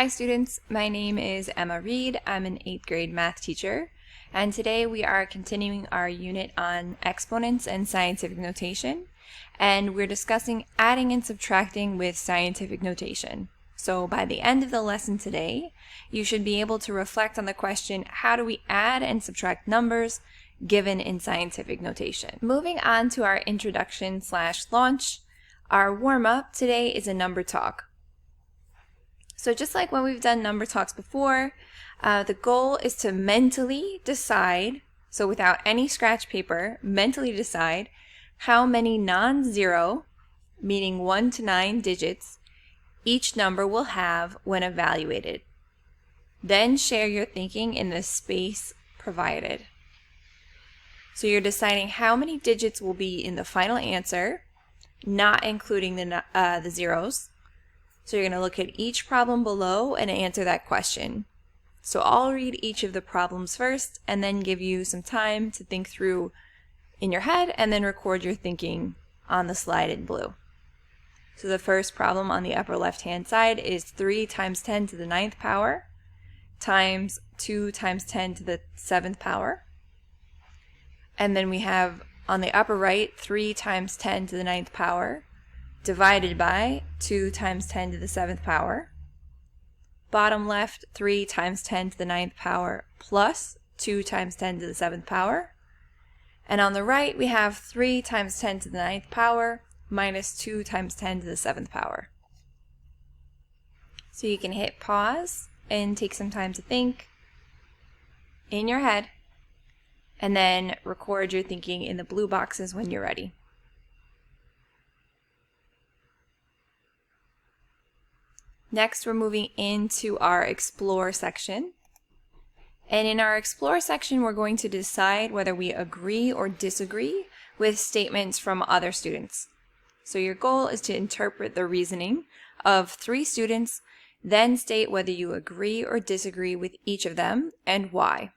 Hi students, my name is Emma Reed. I'm an 8th grade math teacher, and today we are continuing our unit on exponents and scientific notation, and we're discussing adding and subtracting with scientific notation. So by the end of the lesson today, you should be able to reflect on the question, how do we add and subtract numbers given in scientific notation? Moving on to our introduction/launch, our warm-up today is a number talk. So just like when we've done number talks before, the goal is to mentally decide, so without any scratch paper, mentally decide how many non-zero, meaning 1 to 9 digits, each number will have when evaluated. Then share your thinking in the space provided. So you're deciding how many digits will be in the final answer, not including the zeros. So you're going to look at each problem below and answer that question. So I'll read each of the problems first and then give you some time to think through in your head and then record your thinking on the slide in blue. So the first problem on the upper left hand side is 3 times 10 to the 9th power times 2 times 10 to the 7th power. And then we have on the upper right 3 times 10 to the 9th power divided by 2 times 10 to the 7th power. Bottom left, 3 times 10 to the 9th power plus 2 times 10 to the 7th power. And on the right, we have 3 times 10 to the 9th power minus 2 times 10 to the 7th power. So you can hit pause and take some time to think in your head, and then record your thinking in the blue boxes when you're ready. Next, we're moving into our Explore section. And in our Explore section, we're going to decide whether we agree or disagree with statements from other students. So your goal is to interpret the reasoning of 3 students, then state whether you agree or disagree with each of them and why.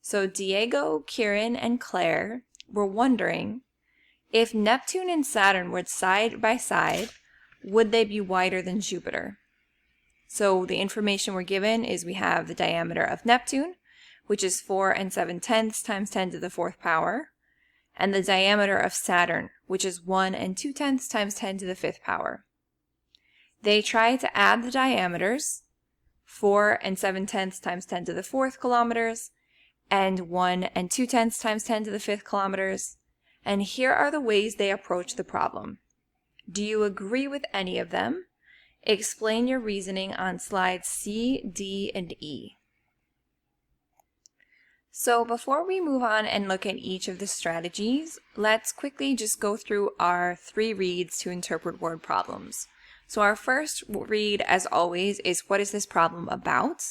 So Diego, Kieran, and Claire were wondering if Neptune and Saturn were side by side, would they be wider than Jupiter? So the information we're given is we have the diameter of Neptune, which is 4 7/10 times 10 to the 4th power, and the diameter of Saturn, which is 1 2/10 times 10 to the 5th power. They tried to add the diameters, 4 7/10 times 10 to the 4th kilometers, and 1 2/10 times 10 to the 5th kilometers, and here are the ways they approach the problem. Do you agree with any of them? Explain your reasoning on slides C, D, and E. So before we move on and look at each of the strategies, let's quickly just go through our 3 reads to interpret word problems. So our first read, as always, is what is this problem about?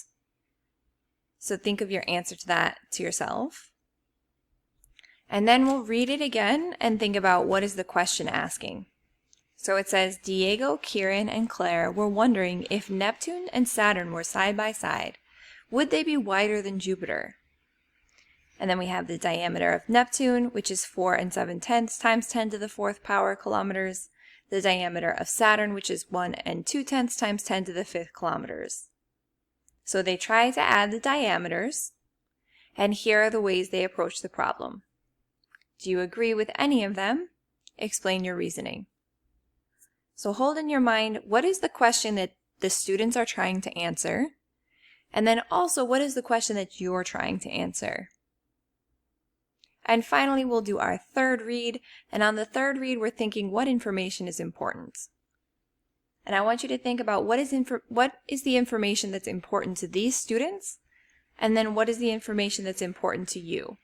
So think of your answer to that to yourself. And then we'll read it again and think about what is the question asking. So it says, Diego, Kieran, and Claire were wondering if Neptune and Saturn were side by side, would they be wider than Jupiter? And then we have the diameter of Neptune, which is 4 7/10 times 10 to the 4th power kilometers, the diameter of Saturn, which is 1 2/10 times 10 to the 5th kilometers. So they try to add the diameters, and here are the ways they approach the problem. Do you agree with any of them? Explain your reasoning. So hold in your mind, what is the question that the students are trying to answer? And then also, what is the question that you're trying to answer? And finally, we'll do our third read. And on the third read, we're thinking what information is important. And I want you to think about what is the information that's important to these students? And then what is the information that's important to you?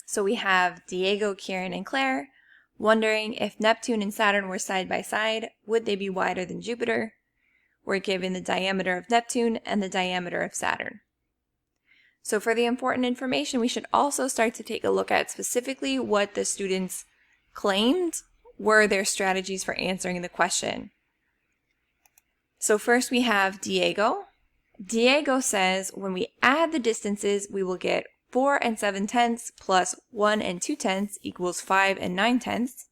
So we have Diego, Kieran, and Claire wondering if Neptune and Saturn were side by side, would they be wider than Jupiter? We're given the diameter of Neptune and the diameter of Saturn. So for the important information, we should also start to take a look at specifically what the students claimed were their strategies for answering the question. So first we have Diego. Diego says when we add the distances, we will get 4 7/10 plus 1 2/10 equals 5 9/10.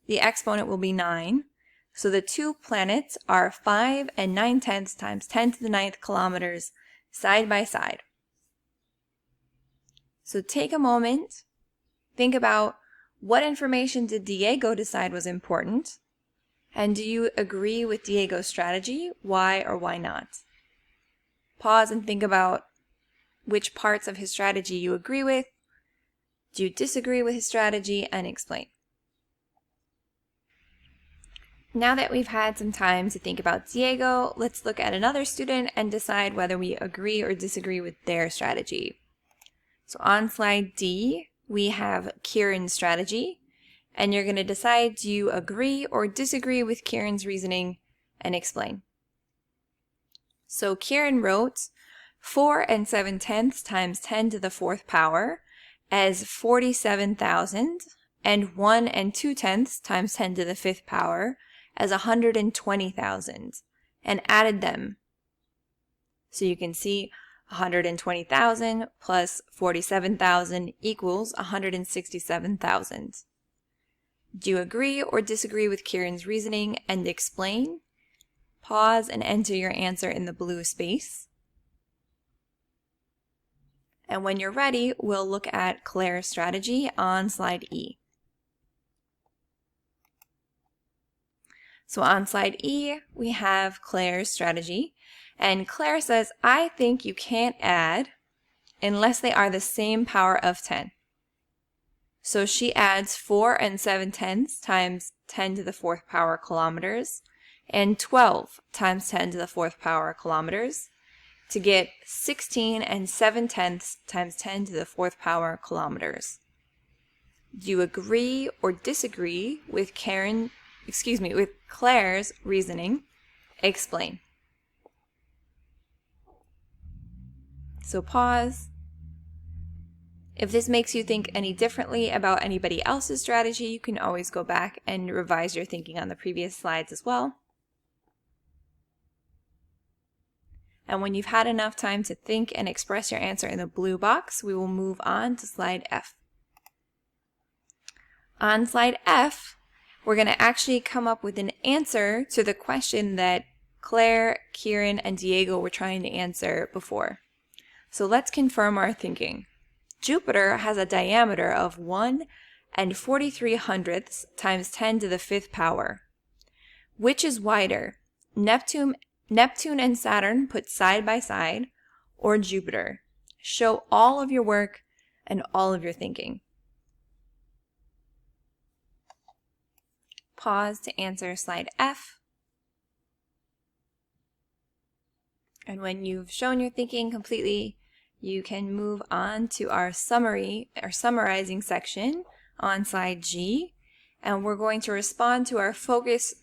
The exponent will be 9. So the two planets are 5 and 9/10 times 10 to the 9th kilometers side by side. So take a moment, think about what information did Diego decide was important, and do you agree with Diego's strategy? Why or why not? Pause and think about which parts of his strategy you agree with, do you disagree with his strategy, and explain. Now that we've had some time to think about Diego, let's look at another student and decide whether we agree or disagree with their strategy. So on slide D, we have Kieran's strategy, and you're going to decide, do you agree or disagree with Kieran's reasoning, and explain. So Kieran wrote 4 and 7/10 times 10 to the 4th power as 47,000, and 1 and 2/10 times 10 to the 5th power as 120,000, and added them. So you can see 120,000 plus 47,000 equals 167,000. Do you agree or disagree with Kieran's reasoning, and explain? Pause and enter your answer in the blue space. And when you're ready, we'll look at Claire's strategy on slide E. So on slide E, we have Claire's strategy, and Claire says, I think you can't add unless they are the same power of 10. So she adds 4 and 7/10 times 10 to the 4th power kilometers and 12 times 10 to the 4th power kilometers to get 16 and 7/10 times 10 to the 4th power kilometers. Do you agree or disagree with with Claire's reasoning? Explain. So pause. If this makes you think any differently about anybody else's strategy, you can always go back and revise your thinking on the previous slides as well. And when you've had enough time to think and express your answer in the blue box, we will move on to slide F. On slide F, we're going to actually come up with an answer to the question that Claire, Kieran, and Diego were trying to answer before. So let's confirm our thinking. Jupiter has a diameter of 1 and 43/100 times 10 to the 5th power. Which is wider, Neptune and Saturn put side by side, or Jupiter? Show all of your work and all of your thinking. Pause to answer slide F. And when you've shown your thinking completely, you can move on to our summarizing section on slide G, and we're going to respond to our focus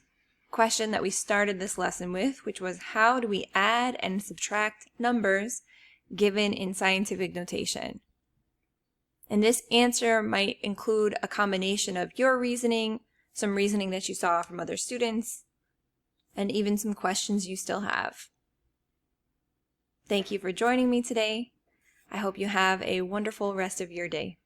question that we started this lesson with, which was, how do we add and subtract numbers given in scientific notation? And this answer might include a combination of your reasoning, some reasoning that you saw from other students, and even some questions you still have. Thank you for joining me today. I hope you have a wonderful rest of your day.